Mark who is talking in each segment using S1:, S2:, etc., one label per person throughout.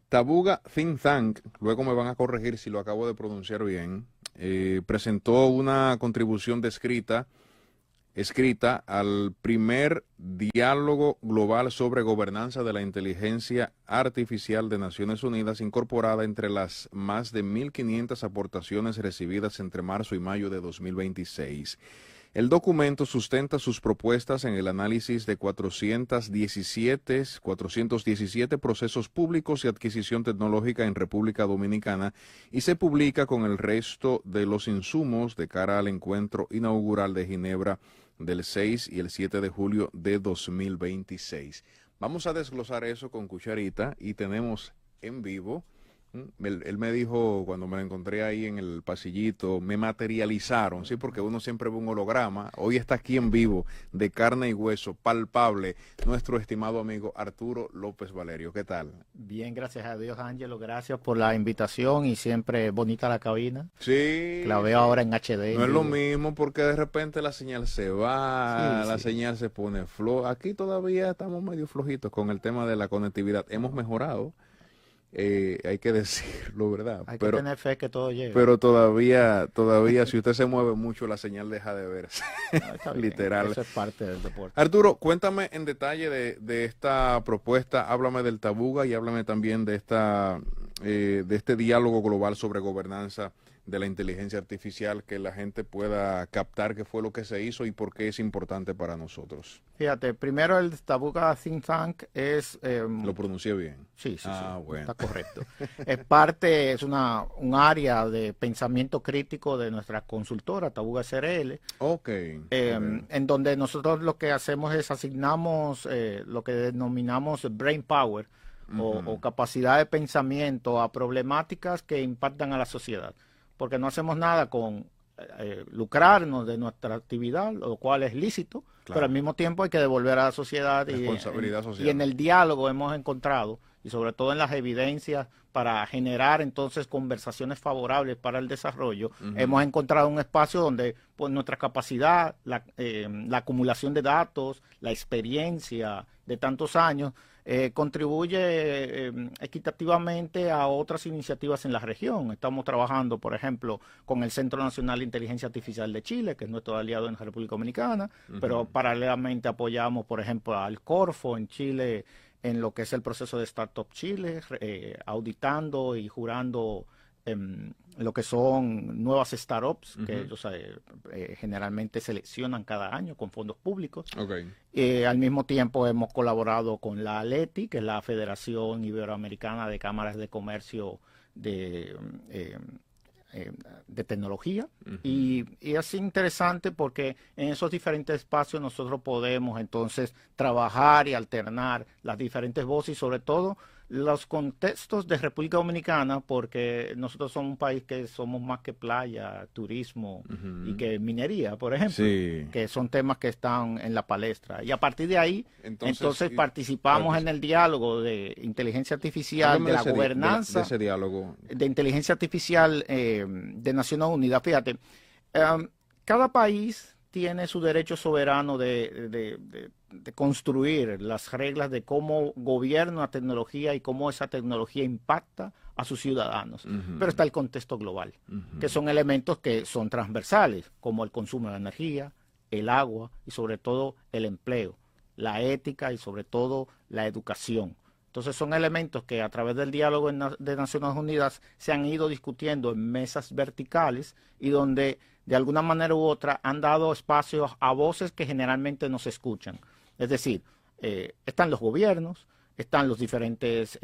S1: Tabuga Think Tank, luego me van a corregir si lo acabo de pronunciar bien, presentó una contribución escrita al primer diálogo global sobre gobernanza de la inteligencia artificial de Naciones Unidas, incorporada entre las más de 1.500 aportaciones recibidas entre marzo y mayo de 2026. El documento sustenta sus propuestas en el análisis de 417 procesos públicos y adquisición tecnológica en República Dominicana y se publica con el resto de los insumos de cara al encuentro inaugural de Ginebra del 6 y el 7 de julio de 2026. Vamos a desglosar eso con cucharita y tenemos en vivo. Él me dijo cuando me lo encontré ahí en el pasillito, me materializaron, sí, porque uno siempre ve un holograma. Hoy está aquí en vivo, de carne y hueso, palpable, nuestro estimado amigo Arturo López Valerio. ¿Qué tal?
S2: Bien, gracias a Dios, Ángelo. Gracias por la invitación y siempre bonita la cabina.
S1: Sí,
S2: La veo ahora en HD.
S1: no es lo mismo porque de repente la señal se va,
S2: Sí,
S1: la
S2: sí.
S1: señal se pone floja. Aquí todavía estamos medio flojitos con el tema de la conectividad. Hemos mejorado, hay que decirlo, ¿verdad?
S2: Hay que tener fe que todo llega.
S1: Pero todavía, si usted se mueve mucho, la señal deja de verse.
S2: No, está bien,
S1: Literal.
S2: eso es parte del deporte.
S1: Arturo, cuéntame en detalle de esta propuesta, háblame del Tabuga y háblame también de este diálogo global sobre gobernanza de la inteligencia artificial, que la gente pueda captar qué fue lo que se hizo y por qué es importante para nosotros.
S2: Fíjate, primero el Tabuga Think Tank es...
S1: Lo pronuncié bien.
S2: Sí, sí,
S1: Bueno.
S2: está correcto. Es un área de pensamiento crítico de nuestra consultora, Tabuga SRL,
S1: Ok.
S2: en donde nosotros lo que hacemos es asignamos lo que denominamos brain power o capacidad de pensamiento a problemáticas que impactan a la sociedad, porque no hacemos nada con lucrarnos de nuestra actividad, lo cual es lícito,
S1: Claro.
S2: pero al mismo tiempo hay que devolver a la sociedad
S1: Responsabilidad social.
S2: y en el diálogo hemos encontrado, y sobre todo en las evidencias para generar entonces conversaciones favorables para el desarrollo, hemos encontrado un espacio donde pues, nuestra capacidad, la acumulación de datos, la experiencia de tantos años, contribuye equitativamente a otras iniciativas en la región. Estamos trabajando, por ejemplo, con el Centro Nacional de Inteligencia Artificial de Chile, que es nuestro aliado en la República Dominicana, pero paralelamente apoyamos, por ejemplo, al Corfo en Chile, en lo que es el proceso de Startup Chile, auditando y jurando lo que son nuevas startups que ellos generalmente seleccionan cada año con fondos públicos. Al mismo tiempo hemos colaborado con la ALETI, que es la Federación Iberoamericana de Cámaras de Comercio de tecnología, y es interesante porque en esos diferentes espacios nosotros podemos entonces trabajar y alternar las diferentes voces y sobre todo los contextos de República Dominicana, porque nosotros somos un país que somos más que playa, turismo y que minería, por ejemplo, que son temas que están en la palestra. Y a partir de ahí, entonces participamos en el diálogo de inteligencia artificial, de la gobernanza,
S1: de ese diálogo.
S2: De inteligencia artificial de Naciones Unidas. Fíjate, cada país tiene su derecho soberano de construir las reglas de cómo gobierna la tecnología y cómo esa tecnología impacta a sus ciudadanos. Pero está el contexto global, que son elementos que son transversales, como el consumo de energía, el agua y sobre todo el empleo, la ética y sobre todo la educación. Entonces son elementos que a través del diálogo de Naciones Unidas se han ido discutiendo en mesas verticales y donde de alguna manera u otra han dado espacios a voces que generalmente no se escuchan. Es decir, están los gobiernos, están los diferentes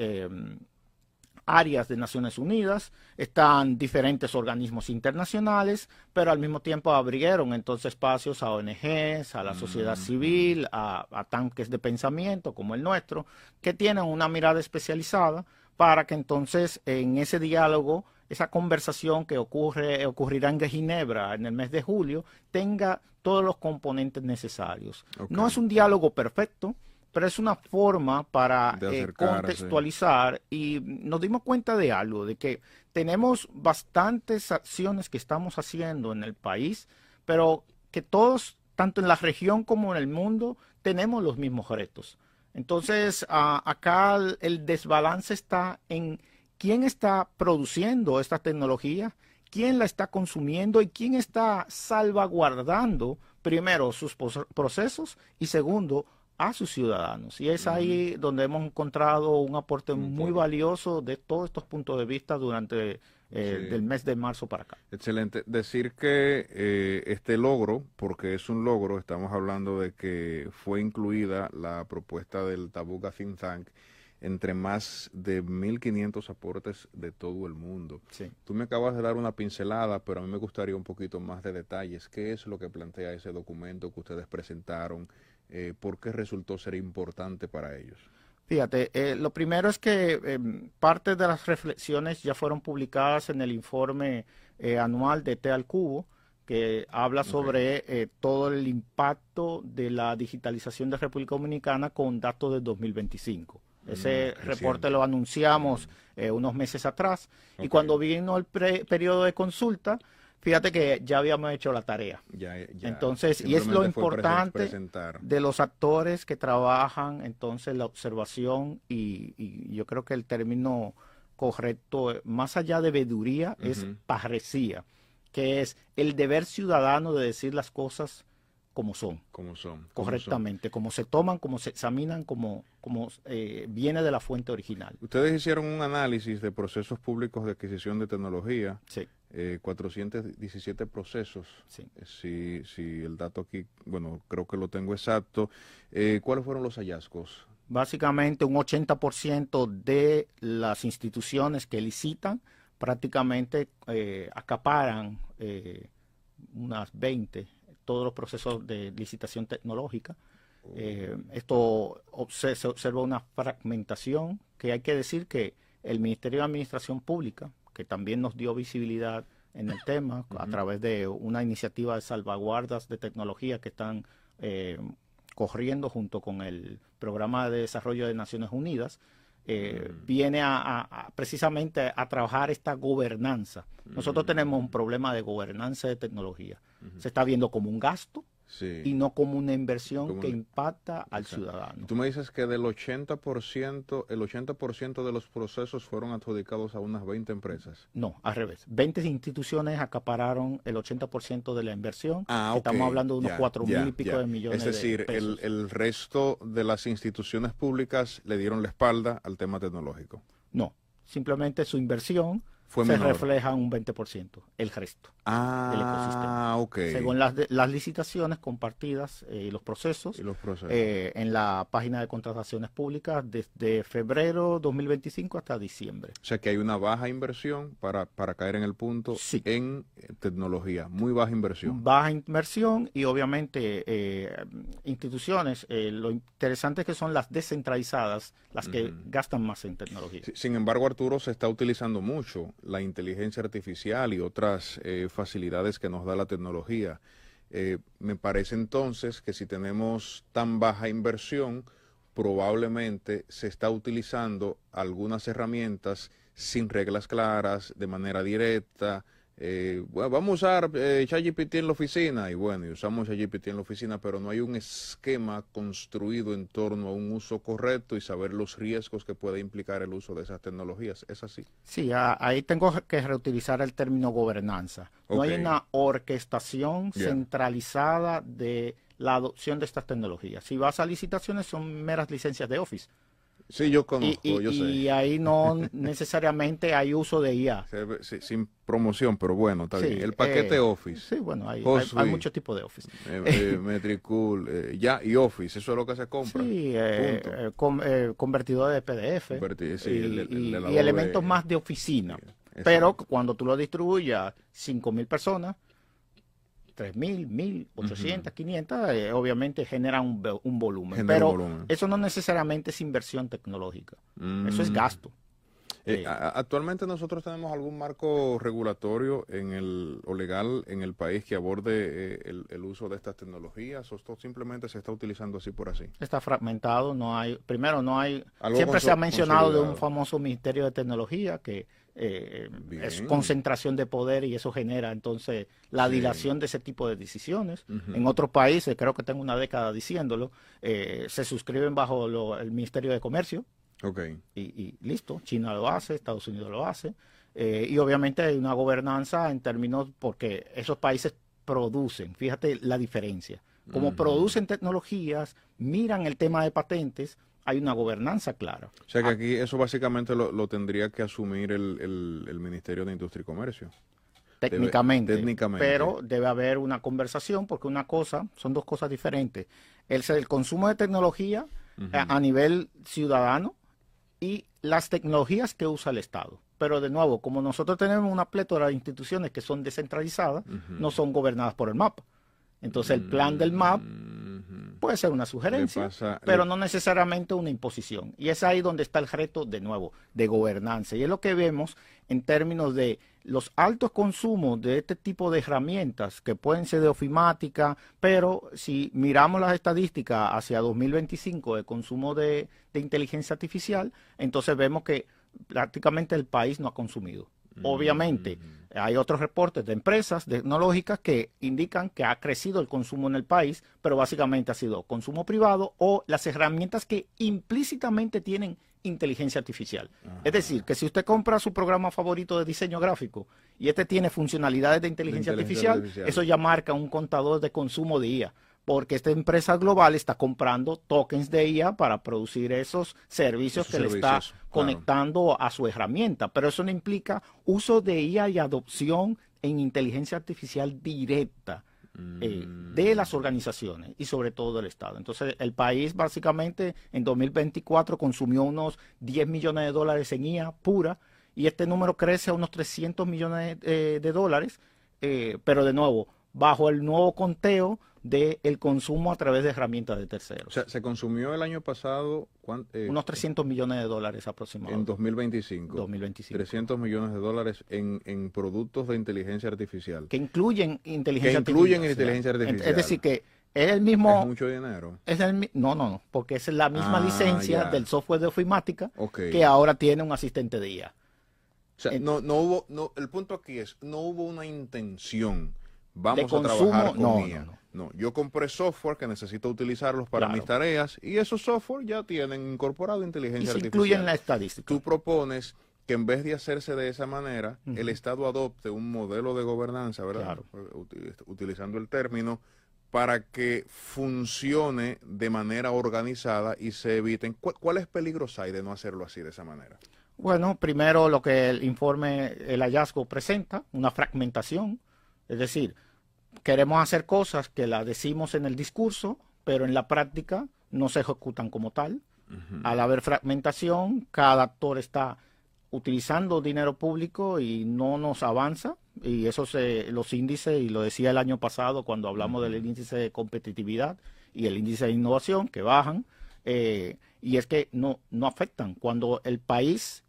S2: áreas de Naciones Unidas, están diferentes organismos internacionales, pero al mismo tiempo abrieron entonces espacios a ONGs, a la sociedad civil, a tanques de pensamiento como el nuestro, que tienen una mirada especializada para que entonces en ese diálogo, esa conversación que ocurrirá en Ginebra en el mes de julio, tenga todos los componentes necesarios. No es un diálogo perfecto, pero es una forma para contextualizar, y nos dimos cuenta de algo, de que tenemos bastantes acciones que estamos haciendo en el país, pero que todos, tanto en la región como en el mundo, tenemos los mismos retos. Entonces, acá el desbalance está en quién está produciendo esta tecnología, quién la está consumiendo y quién está salvaguardando, primero, sus procesos y segundo, a sus ciudadanos. Y es ahí donde hemos encontrado un aporte muy valioso de todos estos puntos de vista durante del mes de marzo para acá.
S1: Excelente. Decir que este logro, porque es un logro, estamos hablando de que fue incluida la propuesta del Tabuga Think Tank entre más de 1.500 aportes de todo el mundo.
S2: Sí.
S1: Tú me acabas de dar una pincelada, pero a mí me gustaría un poquito más de detalles. ¿Qué es lo que plantea ese documento que ustedes presentaron? ¿Por qué resultó ser importante para ellos?
S2: Fíjate, lo primero es que parte de las reflexiones ya fueron publicadas en el informe anual de T al Cubo, que habla sobre todo el impacto de la digitalización de República Dominicana con datos de 2025. Ese reporte lo anunciamos unos meses atrás y cuando vino el periodo de consulta, fíjate que ya habíamos hecho la tarea. Entonces, y es lo importante de los actores que trabajan, entonces, la observación y yo creo que el término correcto, más allá de veeduría, es parresía, que es el deber ciudadano de decir las cosas como son. Correctamente, como se toman, como se examinan, como viene de la fuente original.
S1: Ustedes hicieron un análisis de procesos públicos de adquisición de tecnología.
S2: Sí.
S1: 417 procesos.
S2: Sí.
S1: Si el dato aquí, bueno, creo que lo tengo exacto. ¿Cuáles fueron los hallazgos?
S2: Básicamente un 80% de las instituciones que licitan prácticamente acaparan unas 20 todos los procesos de licitación tecnológica. Esto se observa una fragmentación que hay que decir que el Ministerio de Administración Pública, que también nos dio visibilidad en el tema a través de una iniciativa de salvaguardas de tecnología que están corriendo junto con el Programa de Desarrollo de Naciones Unidas, viene precisamente a trabajar esta gobernanza. Nosotros tenemos un problema de gobernanza de tecnología. Se está viendo como un gasto y no como una inversión que impacta al ciudadano.
S1: Tú me dices que del 80%, el 80% de los procesos fueron adjudicados a unas 20 empresas.
S2: No, al revés. 20 instituciones acapararon el 80% de la inversión. Estamos hablando de unos 4.000 y pico de millones de pesos.
S1: Es decir, el resto de las instituciones públicas le dieron la espalda al tema tecnológico.
S2: No, simplemente su inversión
S1: fue
S2: se
S1: menor.
S2: Refleja un 20%, el resto del ecosistema. Según las licitaciones compartidas y los procesos, en la página de contrataciones públicas desde febrero 2025 hasta diciembre.
S1: O sea que hay una baja inversión para caer en el punto en tecnología, muy baja inversión.
S2: Baja inversión y obviamente instituciones, lo interesante es que son las descentralizadas las que gastan más en tecnología.
S1: Sin embargo, Arturo, se está utilizando mucho la inteligencia artificial y otras facilidades que nos da la tecnología. Me parece entonces que si tenemos tan baja inversión, probablemente se está utilizando algunas herramientas sin reglas claras, de manera directa. Bueno, vamos a usar ChatGPT en la oficina y bueno, y usamos ChatGPT en la oficina, pero no hay un esquema construido en torno a un uso correcto y saber los riesgos que puede implicar el uso de esas tecnologías. ¿Es así?
S2: Sí, ahí tengo que reutilizar el término gobernanza. No hay una orquestación centralizada de la adopción de estas tecnologías. Si vas a licitaciones son meras licencias de Office.
S1: Sí, yo conozco, yo sé.
S2: Y ahí no necesariamente hay uso de IA.
S1: Sí, sin promoción, pero bueno, está bien. El paquete Office.
S2: Sí, bueno, hay muchos tipos de Office.
S1: Metricool, y Office, eso es lo que se compra.
S2: Sí, convertidor de PDF y elementos más de oficina. Pero cuando tú lo distribuyes a 5.000 personas, 3.000, 1.800, 500, obviamente genera un volumen. Pero eso no necesariamente es inversión tecnológica. Eso es gasto.
S1: Actualmente nosotros tenemos algún marco regulatorio o legal en el país que aborde el uso de estas tecnologías, o esto simplemente se está utilizando así por así.
S2: Está fragmentado, no hay, primero no hay,
S1: Algo
S2: siempre se ha mencionado de un
S1: consolidado.
S2: famoso Ministerio de Tecnología que es
S1: Bien.
S2: concentración de poder y eso genera entonces la
S1: Sí.
S2: dilación de ese tipo de decisiones.
S1: Ujú.
S2: En otros países, creo que tengo una década diciéndolo, se suscriben bajo el Ministerio de Comercio.
S1: Ok.
S2: Y listo, China lo hace, Estados Unidos lo hace, y obviamente hay una gobernanza en términos, porque esos países producen, fíjate la diferencia, como producen tecnologías, miran el tema de patentes, hay una gobernanza clara.
S1: O sea que aquí eso básicamente lo tendría que asumir el Ministerio de Industria y Comercio. Técnicamente.
S2: Pero debe haber una conversación porque una cosa, son dos cosas diferentes. El consumo de tecnología a nivel ciudadano y las tecnologías que usa el Estado. Pero de nuevo, como nosotros tenemos una plétora de instituciones que son descentralizadas, no son gobernadas por el MAP. Entonces el plan del MAP puede ser una sugerencia, pero no necesariamente una imposición. Y es ahí donde está el reto, de nuevo, de gobernanza. Y es lo que vemos en términos de los altos consumos de este tipo de herramientas, que pueden ser de ofimática, pero si miramos las estadísticas hacia 2025 de consumo de inteligencia artificial, entonces vemos que prácticamente el país no ha consumido. Obviamente, hay otros reportes de empresas tecnológicas que indican que ha crecido el consumo en el país, pero básicamente ha sido consumo privado o las herramientas que implícitamente tienen inteligencia artificial. Es decir, que si usted compra su programa favorito de diseño gráfico y este tiene funcionalidades de inteligencia artificial, eso ya marca un contador de consumo de IA. Porque esta empresa global está comprando tokens de IA para producir esos servicios que le está conectando a su herramienta. Pero eso no implica uso de IA y adopción en inteligencia artificial directa de las organizaciones y sobre todo del Estado. Entonces, el país básicamente en 2024 consumió unos 10 millones de dólares en IA pura y este número crece a unos 300 millones de dólares, pero de nuevo, bajo el nuevo conteo del consumo a través de herramientas de terceros.
S1: O sea, se consumió el año pasado
S2: unos 300 millones de dólares aproximadamente.
S1: En 2025.
S2: 2025.
S1: 300 millones de dólares en productos de inteligencia artificial.
S2: Que incluyen inteligencia
S1: artificial.
S2: Es decir, que es el mismo...
S1: Es mucho dinero.
S2: No, porque es la misma licencia del software de ofimática que ahora tiene un asistente de IA.
S1: O sea, el punto aquí es, no hubo una intención. Vamos a
S2: consumo,
S1: trabajar con IA. No, yo compré software que necesito utilizarlos para mis tareas y esos software ya tienen incorporado inteligencia artificial.
S2: Incluyen en la estadística.
S1: Tú propones que en vez de hacerse de esa manera, el Estado adopte un modelo de gobernanza, ¿verdad? Utilizando el término, para que funcione de manera organizada y se eviten. ¿Cuáles peligros hay de no hacerlo así, de esa manera?
S2: Bueno, primero lo que el hallazgo presenta, una fragmentación. Es decir, queremos hacer cosas que las decimos en el discurso, pero en la práctica no se ejecutan como tal. Al haber fragmentación, cada actor está utilizando dinero público y no nos avanza. Y eso los índices, y lo decía el año pasado cuando hablamos del índice de competitividad y el índice de innovación, que bajan, y es que no afectan. Cuando el país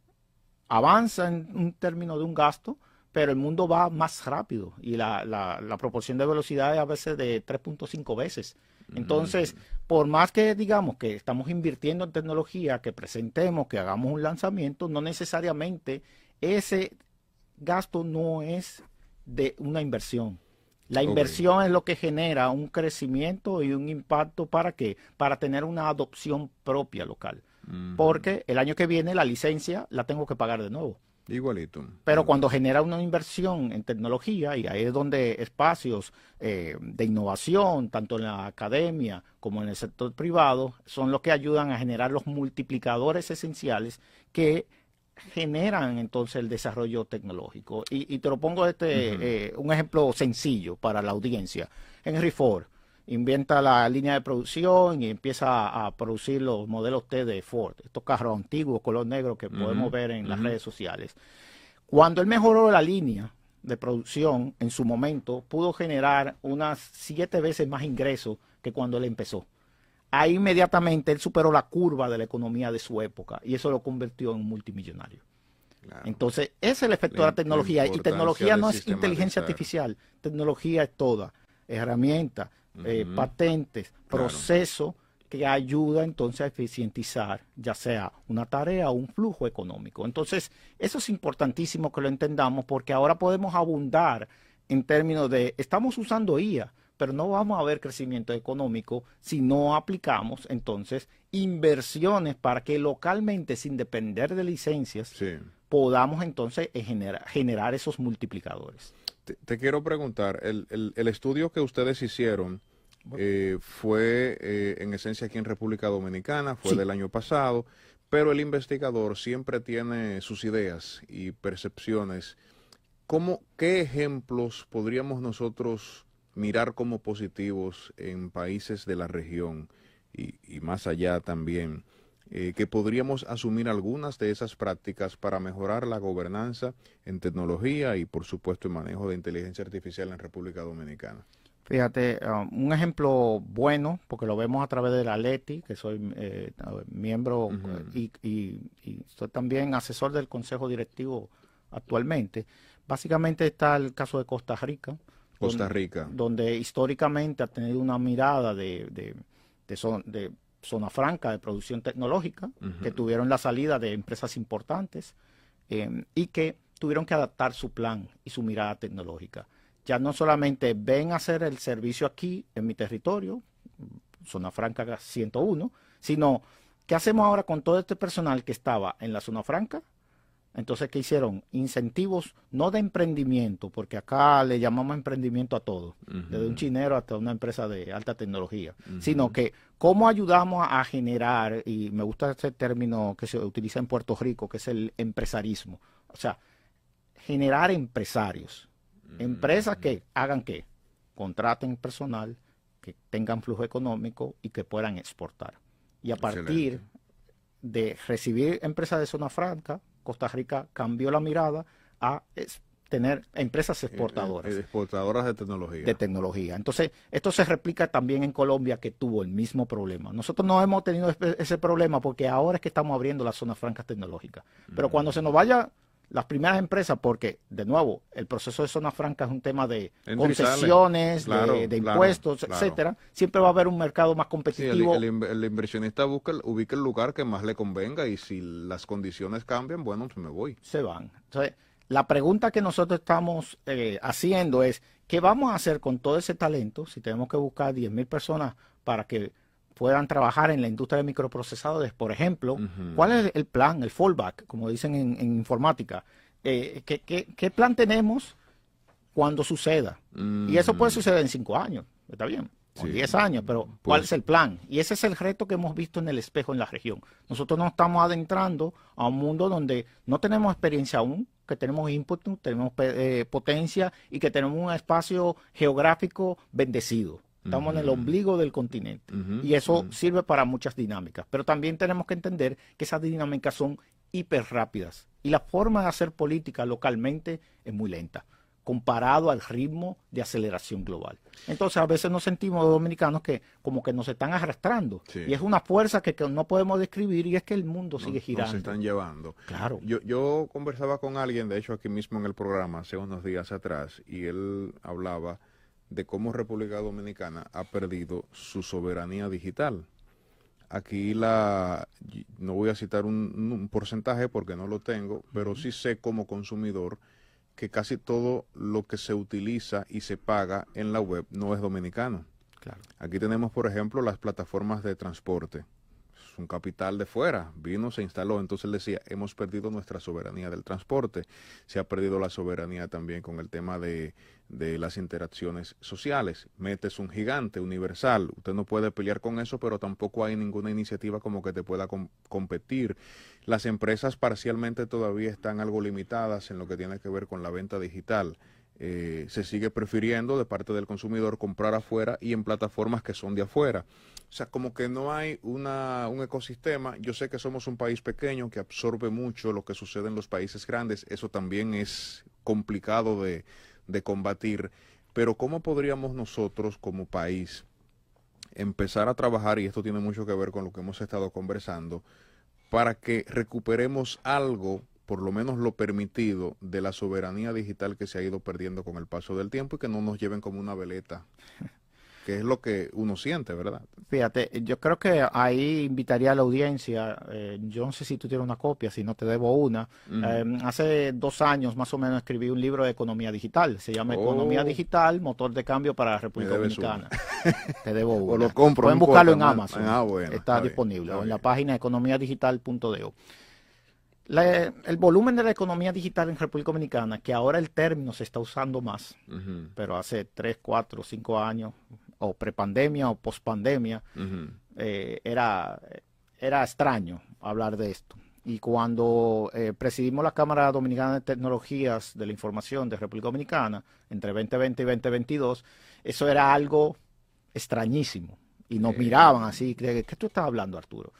S2: avanza en un término de un gasto, pero el mundo va más rápido y la proporción de velocidad es a veces de 3.5 veces. Entonces, por más que digamos que estamos invirtiendo en tecnología, que presentemos, que hagamos un lanzamiento, no necesariamente ese gasto no es de una inversión. La inversión es lo que genera un crecimiento y un impacto para tener una adopción propia local. Porque el año que viene la licencia la tengo que pagar de nuevo.
S1: Igualito.
S2: Pero cuando genera una inversión en tecnología, y ahí es donde espacios de innovación, tanto en la academia como en el sector privado, son los que ayudan a generar los multiplicadores esenciales que generan entonces el desarrollo tecnológico. Y te lo pongo un ejemplo sencillo para la audiencia. Henry Ford inventa la línea de producción y empieza a producir los modelos T de Ford, estos carros antiguos, color negro que podemos ver en las redes sociales. Cuando él mejoró la línea de producción, en su momento, pudo generar unas 7 veces más ingresos que cuando él empezó. Ahí inmediatamente él superó la curva de la economía de su época y eso lo convirtió en un multimillonario.
S1: Claro.
S2: Entonces, ese es el efecto de la tecnología. Y tecnología no es inteligencia artificial. Tecnología es toda. Herramientas, patentes,
S1: Claro.
S2: proceso que ayuda entonces a eficientizar ya sea una tarea o un flujo económico. Entonces, eso es importantísimo que lo entendamos porque ahora podemos abundar en términos de, estamos usando IA, pero no vamos a ver crecimiento económico si no aplicamos entonces inversiones para que localmente, sin depender de licencias,
S1: Sí.
S2: podamos entonces generar esos multiplicadores.
S1: Te quiero preguntar, el estudio que ustedes hicieron fue en esencia aquí en República Dominicana, fue
S2: Sí.
S1: del año pasado, pero el investigador siempre tiene sus ideas y percepciones. ¿Qué ejemplos podríamos nosotros mirar como positivos en países de la región y más allá también? Que podríamos asumir algunas de esas prácticas para mejorar la gobernanza en tecnología y por supuesto el manejo de inteligencia artificial en República Dominicana.
S2: Fíjate, un ejemplo bueno, porque lo vemos a través de la LETI, que soy miembro y soy también asesor del Consejo Directivo actualmente. Básicamente está el caso de Costa Rica.
S1: Costa Rica.
S2: Donde históricamente ha tenido una mirada de zona franca de producción tecnológica, que tuvieron la salida de empresas importantes y que tuvieron que adaptar su plan y su mirada tecnológica. Ya no solamente ven a hacer el servicio aquí en mi territorio, zona franca 101, sino ¿qué hacemos ahora con todo este personal que estaba en la zona franca? Entonces, ¿qué hicieron? Incentivos no de emprendimiento, porque acá le llamamos emprendimiento a todo, desde un chinero hasta una empresa de alta tecnología, sino que cómo ayudamos a generar, y me gusta ese término que se utiliza en Puerto Rico, que es el empresarismo. O sea, generar empresarios. Empresas que hagan ¿qué? Contraten personal, que tengan flujo económico y que puedan exportar. Y a partir de recibir empresas de zona franca, Costa Rica cambió la mirada a tener empresas exportadoras.
S1: Exportadoras de tecnología.
S2: De tecnología. Entonces, esto se replica también en Colombia, que tuvo el mismo problema. Nosotros no hemos tenido ese problema porque ahora es que estamos abriendo las zonas francas tecnológicas. Pero cuando se nos vaya las primeras empresas, porque, de nuevo, el proceso de zona franca es un tema de concesiones, de impuestos, etcétera. Siempre va a haber un mercado más competitivo.
S1: Sí, el inversionista ubica el lugar que más le convenga y si las condiciones cambian, bueno, pues me voy.
S2: Se van. Entonces, la pregunta que nosotros estamos haciendo es, ¿qué vamos a hacer con todo ese talento si tenemos que buscar 10,000 personas para que puedan trabajar en la industria de microprocesadores, por ejemplo? ¿Cuál es el plan, el fallback, como dicen en informática? ¿Qué plan tenemos cuando suceda? Y eso puede suceder en 5 años, está bien, o 10 años, pero ¿cuál es el plan? Y ese es el reto que hemos visto en el espejo en la región. Nosotros nos estamos adentrando a un mundo donde no tenemos experiencia aún, que tenemos input, tenemos potencia y que tenemos un espacio geográfico bendecido. Estamos en el ombligo del continente y eso sirve para muchas dinámicas, pero también tenemos que entender que esas dinámicas son hiper rápidas y la forma de hacer política localmente es muy lenta comparado al ritmo de aceleración global. Entonces a veces nos sentimos dominicanos que como que nos están arrastrando y es una fuerza que no podemos describir y es que el mundo sigue girando.
S1: Nos están llevando.
S2: Claro.
S1: Yo conversaba con alguien, de hecho aquí mismo en el programa hace unos días atrás, y él hablaba de cómo República Dominicana ha perdido su soberanía digital. Aquí no voy a citar un porcentaje porque no lo tengo, pero sí sé como consumidor que casi todo lo que se utiliza y se paga en la web no es dominicano.
S2: Claro.
S1: Aquí tenemos, por ejemplo, las plataformas de transporte. Es un capital de fuera, vino, se instaló. Entonces él decía, hemos perdido nuestra soberanía del transporte. Se ha perdido la soberanía también con el tema de las interacciones sociales. Metes un gigante universal. Usted no puede pelear con eso, pero tampoco hay ninguna iniciativa como que te pueda competir. Las empresas parcialmente todavía están algo limitadas en lo que tiene que ver con la venta digital. Se sigue prefiriendo de parte del consumidor comprar afuera y en plataformas que son de afuera. O sea, como que no hay un ecosistema. Yo sé que somos un país pequeño que absorbe mucho lo que sucede en los países grandes. Eso también es complicado de combatir. Pero ¿cómo podríamos nosotros como país empezar a trabajar, y esto tiene mucho que ver con lo que hemos estado conversando, para que recuperemos algo por lo menos lo permitido de la soberanía digital que se ha ido perdiendo con el paso del tiempo y que no nos lleven como una veleta, que es lo que uno siente, ¿verdad?
S2: Fíjate, yo creo que ahí invitaría a la audiencia, yo no sé si tú tienes una copia, si no te debo una. Hace 2 años más o menos escribí un libro de economía digital, se llama Economía Digital, motor de cambio para la República Dominicana. Te debo una.
S1: O lo compro,
S2: pueden
S1: no
S2: buscarlo
S1: importa,
S2: en Amazon,
S1: bueno,
S2: está
S1: bien,
S2: disponible,
S1: está
S2: o en la
S1: bien.
S2: página economiadigital.do. El volumen de la economía digital en República Dominicana, que ahora el término se está usando más, pero hace 3, 4, 5 años, o prepandemia o pospandemia, era extraño hablar de esto. Y cuando presidimos la Cámara Dominicana de Tecnologías de la Información de República Dominicana, entre 2020 y 2022, eso era algo extrañísimo. Y nos miraban así, ¿qué tú estás hablando, Arturo?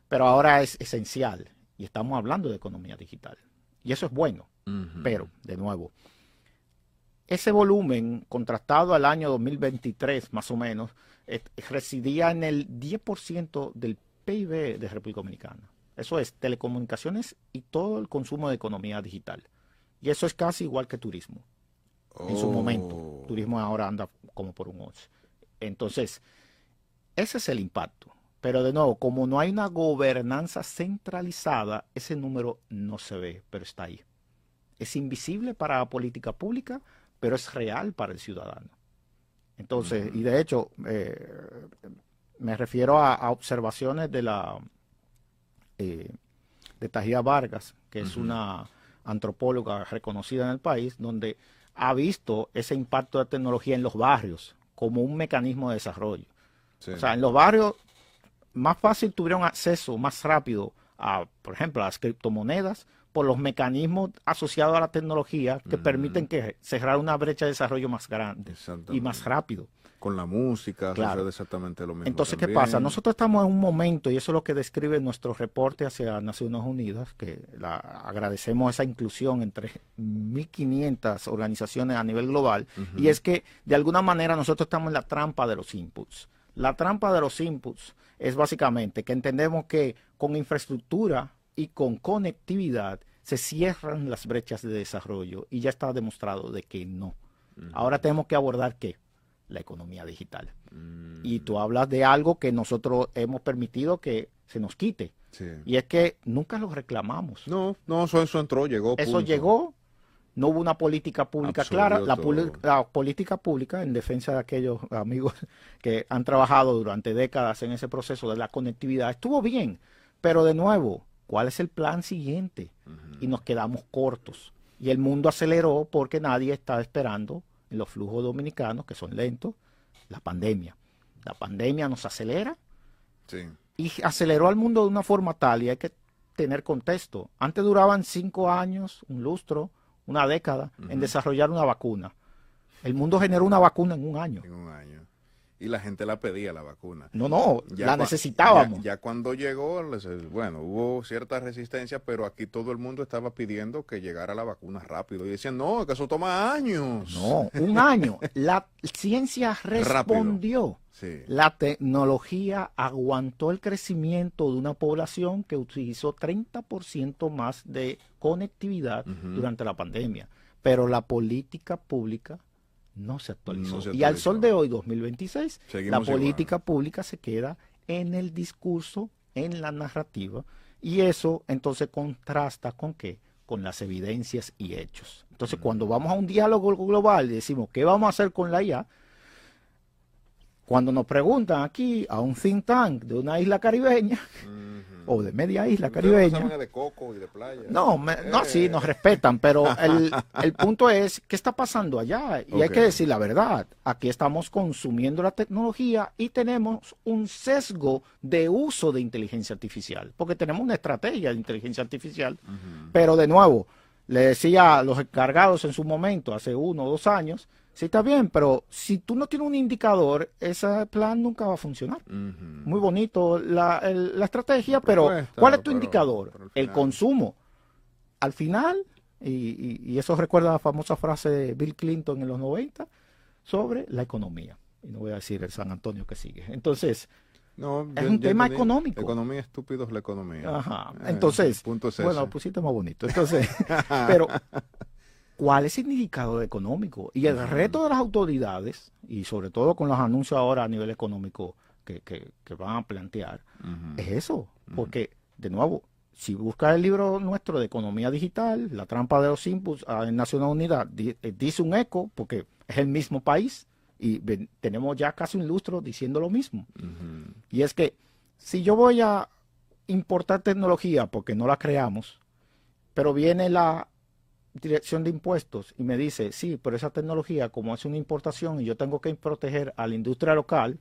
S2: Pero ahora es esencial. Y estamos hablando de economía digital. Y eso es bueno. Pero, de nuevo, ese volumen contrastado al año 2023, más o menos, residía en el 10% del PIB de República Dominicana. Eso es telecomunicaciones y todo el consumo de economía digital. Y eso es casi igual que turismo. En su momento. Turismo ahora anda como por un 11. Entonces, ese es el impacto. Pero de nuevo, como no hay una gobernanza centralizada, ese número no se ve, pero está ahí. Es invisible para la política pública, pero es real para el ciudadano. Entonces, y de hecho, me refiero a observaciones de Tajía Vargas, que es una antropóloga reconocida en el país, donde ha visto ese impacto de tecnología en los barrios como un mecanismo de desarrollo. Sí. O sea, en los barrios más fácil tuvieron acceso más rápido a, por ejemplo, a las criptomonedas por los mecanismos asociados a la tecnología que permiten que cerrar una brecha de desarrollo más grande y más rápido.
S1: Con la música, claro, exactamente lo mismo.
S2: Entonces,
S1: también.
S2: ¿qué pasa? Nosotros estamos en un momento, y eso es lo que describe nuestro reporte hacia Naciones Unidas, que agradecemos esa inclusión entre 1.500 organizaciones a nivel global, y es que de alguna manera nosotros estamos en la trampa de los inputs. La trampa de los inputs es básicamente que entendemos que con infraestructura y con conectividad se cierran las brechas de desarrollo y ya está demostrado de que no. Ahora tenemos que abordar ¿qué? La economía digital. Y tú hablas de algo que nosotros hemos permitido que se nos quite. Sí. Y es que nunca lo reclamamos.
S1: No, eso entró, llegó.
S2: Eso llegó. No hubo una política pública clara. La política pública, en defensa de aquellos amigos que han trabajado durante décadas en ese proceso de la conectividad, estuvo bien. Pero de nuevo, ¿cuál es el plan siguiente? Y nos quedamos cortos. Y el mundo aceleró porque nadie estaba esperando en los flujos dominicanos, que son lentos, la pandemia. La pandemia nos acelera y aceleró al mundo de una forma tal, y hay que tener contexto. Antes duraban 5 años, un lustro, una década en desarrollar una vacuna. El mundo generó una vacuna en un año.
S1: En un año. Y la gente la pedía, la vacuna.
S2: No, la necesitábamos.
S1: Ya cuando llegó, bueno, hubo cierta resistencia, pero aquí todo el mundo estaba pidiendo que llegara la vacuna rápido. Y decían, no, que eso toma años.
S2: No, un año. La ciencia respondió. Sí. La tecnología aguantó el crecimiento de una población que utilizó 30% más de conectividad durante la pandemia. Pero la política pública no se actualizó. Y al sol de hoy, 2026, la política pública se queda en el discurso, en la narrativa, y eso entonces contrasta con ¿qué? Con las evidencias y hechos. Entonces, cuando vamos a un diálogo global y decimos, ¿qué vamos a hacer con la IA? Cuando nos preguntan aquí a un think tank de una isla caribeña, o de media isla caribeña.
S1: No de coco y de playa.
S2: No, sí, nos respetan, pero el punto es, ¿qué está pasando allá? Y hay que decir la verdad. Aquí estamos consumiendo la tecnología y tenemos un sesgo de uso de inteligencia artificial, porque tenemos una estrategia de inteligencia artificial, pero de nuevo, le decía a los encargados en su momento, hace 1 o 2 años, sí, está bien, pero si tú no tienes un indicador, ese plan nunca va a funcionar. Muy bonito la estrategia, pero ¿cuál es tu indicador? El consumo. Al final, y eso recuerda la famosa frase de Bill Clinton en los 90, sobre la economía. Y no voy a decir el San Antonio que sigue. Entonces,
S1: No,
S2: es un tema
S1: entendí.
S2: económico.
S1: Economía estúpido es la economía.
S2: Ajá. Entonces,
S1: el punto es
S2: bueno,
S1: ese.
S2: lo pusiste más bonito. Entonces, pero ¿cuál es el significado económico? Y el reto de las autoridades, y sobre todo con los anuncios ahora a nivel económico que van a plantear, es eso. Porque, de nuevo, si buscas el libro nuestro de economía digital, La trampa de los inputs en Naciones Unidas, dice un eco, porque es el mismo país, y tenemos ya casi un lustro diciendo lo mismo. Y es que si yo voy a importar tecnología porque no la creamos, pero viene la Dirección de Impuestos y me dice, sí, pero esa tecnología, como es una importación y yo tengo que proteger a la industria local,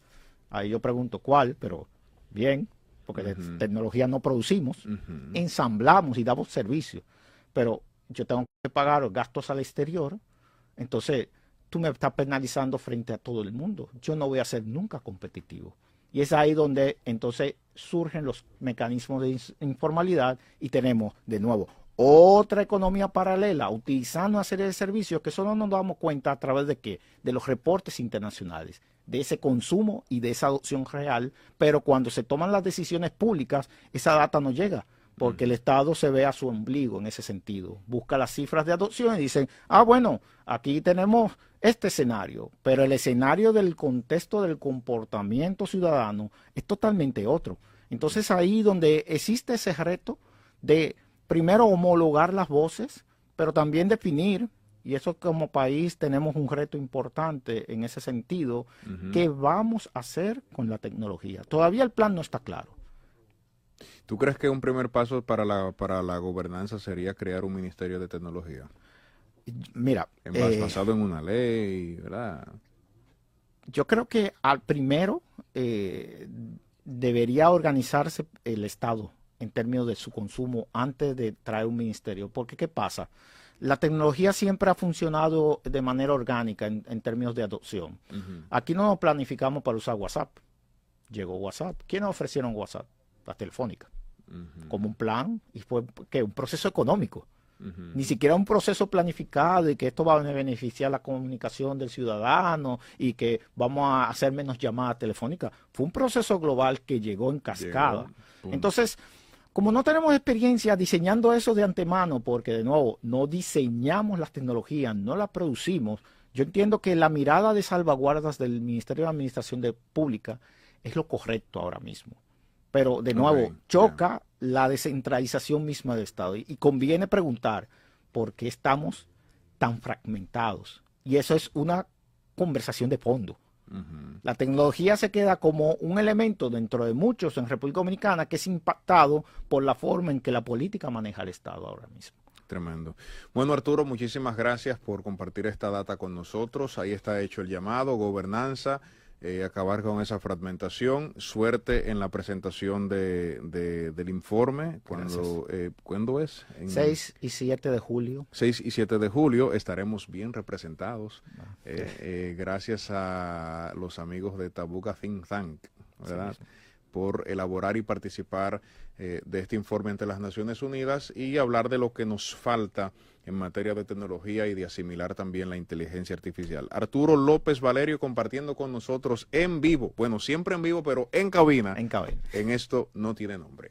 S2: ahí yo pregunto cuál, pero bien, porque de tecnología no producimos, ensamblamos y damos servicio, pero yo tengo que pagar gastos al exterior, entonces tú me estás penalizando frente a todo el mundo. Yo no voy a ser nunca competitivo. Y es ahí donde entonces surgen los mecanismos de informalidad y tenemos de nuevo otra economía paralela utilizando una serie de servicios que solo nos damos cuenta a través de qué, de los reportes internacionales, de ese consumo y de esa adopción real, pero cuando se toman las decisiones públicas, esa data no llega, porque el Estado se ve a su ombligo en ese sentido. Busca las cifras de adopción y dicen, bueno, aquí tenemos este escenario, pero el escenario del contexto del comportamiento ciudadano es totalmente otro. Entonces ahí donde existe ese reto de primero homologar las voces, pero también definir, y eso como país tenemos un reto importante en ese sentido, ¿qué vamos a hacer con la tecnología? Todavía el plan no está claro.
S1: ¿Tú crees que un primer paso para la gobernanza sería crear un ministerio de tecnología?
S2: Mira,
S1: basado en una ley, ¿verdad?
S2: Yo creo que al primero debería organizarse el Estado en términos de su consumo antes de traer un ministerio. Porque, ¿qué pasa? La tecnología siempre ha funcionado de manera orgánica en términos de adopción. Aquí no nos planificamos para usar WhatsApp. Llegó WhatsApp. ¿Quiénes ofrecieron WhatsApp? La Telefónica. Como un plan, y fue ¿qué? Un proceso económico. Ni siquiera un proceso planificado y que esto va a beneficiar la comunicación del ciudadano y que vamos a hacer menos llamadas telefónicas. Fue un proceso global que llegó en cascada. Entonces, como no tenemos experiencia diseñando eso de antemano, porque de nuevo, no diseñamos las tecnologías, no las producimos, yo entiendo que la mirada de salvaguardas del Ministerio de Administración Pública es lo correcto ahora mismo. Pero de nuevo, choca la descentralización misma del Estado. Y conviene preguntar por qué estamos tan fragmentados. Y eso es una conversación de fondo. La tecnología se queda como un elemento dentro de muchos en República Dominicana que es impactado por la forma en que la política maneja el Estado ahora mismo.
S1: Tremendo. Bueno, Arturo, muchísimas gracias por compartir esta data con nosotros. Ahí está hecho el llamado, gobernanza. Acabar con esa fragmentación. Suerte en la presentación del informe. ¿Cuándo es?
S2: 6 y 7 de julio.
S1: 6 y 7 de julio estaremos bien representados. Gracias a los amigos de Tabuca Think Tank, ¿verdad? Sí, por elaborar y participar de este informe ante las Naciones Unidas y hablar de lo que nos falta en materia de tecnología y de asimilar también la inteligencia artificial. Arturo López Valerio compartiendo con nosotros en vivo, bueno, siempre en vivo, pero en cabina.
S2: En cabina.
S1: En Esto No Tiene Nombre.